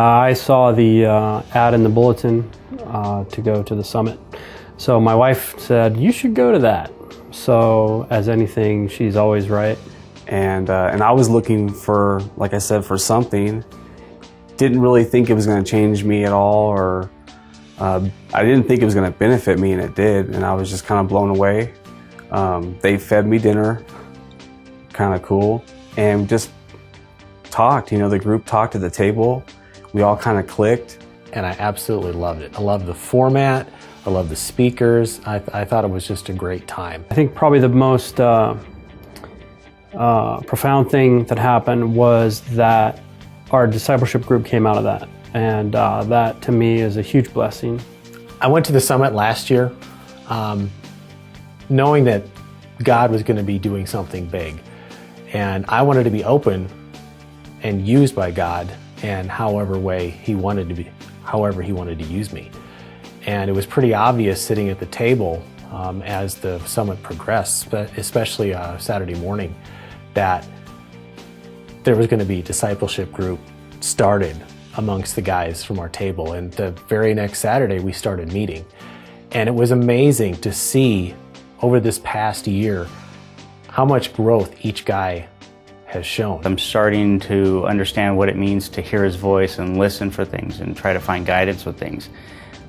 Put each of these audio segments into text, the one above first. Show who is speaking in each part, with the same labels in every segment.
Speaker 1: I saw the ad in the bulletin to go to the summit. So my wife said, you should go to that. So as anything, she's always right.
Speaker 2: And I was looking for, like I said, for something. Didn't really think it was going to change me at all, or I didn't think it was going to benefit me, and it did. And I was just kind of blown away. They fed me dinner, kind of cool, and just talked. You know, the group talked at the table. We all kind of clicked.
Speaker 3: And I absolutely loved it. I loved the format. I loved the speakers. I thought it was just a great time.
Speaker 1: I think probably the most profound thing that happened was that our discipleship group came out of that. And that to me is a huge blessing.
Speaker 3: I went to the summit last year knowing that God was going to be doing something big. And I wanted to be open and used by God in however he wanted to use me. And it was pretty obvious sitting at the table as the summit progressed, but especially Saturday morning, that there was going to be a discipleship group started amongst the guys from our table. And the very next Saturday, we started meeting. And it was amazing to see over this past year how much growth each guy has shown.
Speaker 4: I'm starting to understand what it means to hear his voice and listen for things and try to find guidance with things.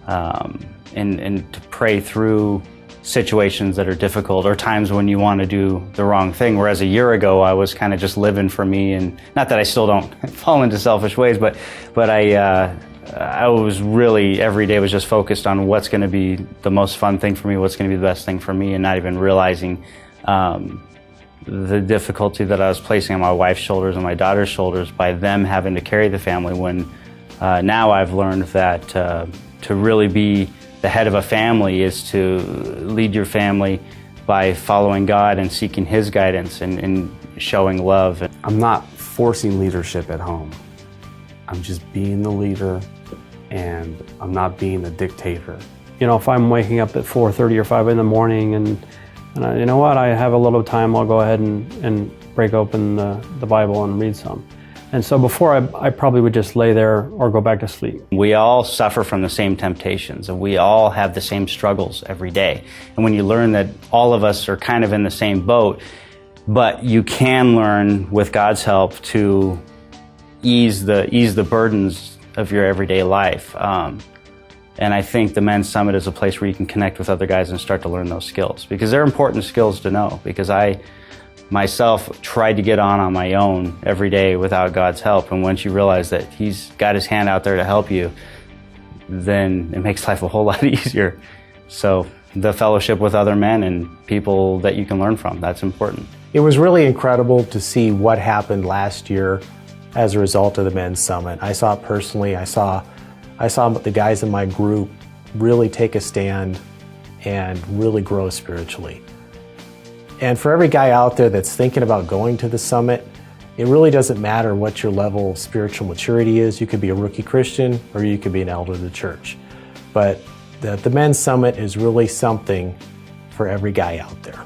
Speaker 4: And to pray through situations that are difficult, or times when you want to do the wrong thing. Whereas a year ago, I was kind of just living for me, and not that I still don't fall into selfish ways, but I was really, every day was just focused on what's going to be the most fun thing for me, what's going to be the best thing for me, and not even realizing the difficulty that I was placing on my wife's shoulders and my daughter's shoulders by them having to carry the family, when now I've learned that to really be the head of a family is to lead your family by following God and seeking His guidance and showing love.
Speaker 2: I'm not forcing leadership at home. I'm just being the leader, and I'm not being a dictator.
Speaker 1: You know, if I'm waking up at 4:30 or 5 in the morning and you know what, I have a little time, I'll go ahead and break open the Bible and read some. And so before, I probably would just lay there or go back to sleep.
Speaker 4: We all suffer from the same temptations, and we all have the same struggles every day. And when you learn that all of us are kind of in the same boat, but you can learn with God's help to ease the burdens of your everyday life. And I think the Men's Summit is a place where you can connect with other guys and start to learn those skills, because they're important skills to know. Because I myself tried to get on my own every day without God's help, and once you realize that He's got His hand out there to help you, then it makes life a whole lot easier. So the fellowship with other men and people that you can learn from, that's important.
Speaker 3: It was really incredible to see what happened last year as a result of the Men's Summit. I saw it personally. I saw the guys in my group really take a stand and really grow spiritually. And for every guy out there that's thinking about going to the summit, it really doesn't matter what your level of spiritual maturity is. You could be a rookie Christian, or you could be an elder of the church. But the Men's Summit is really something for every guy out there.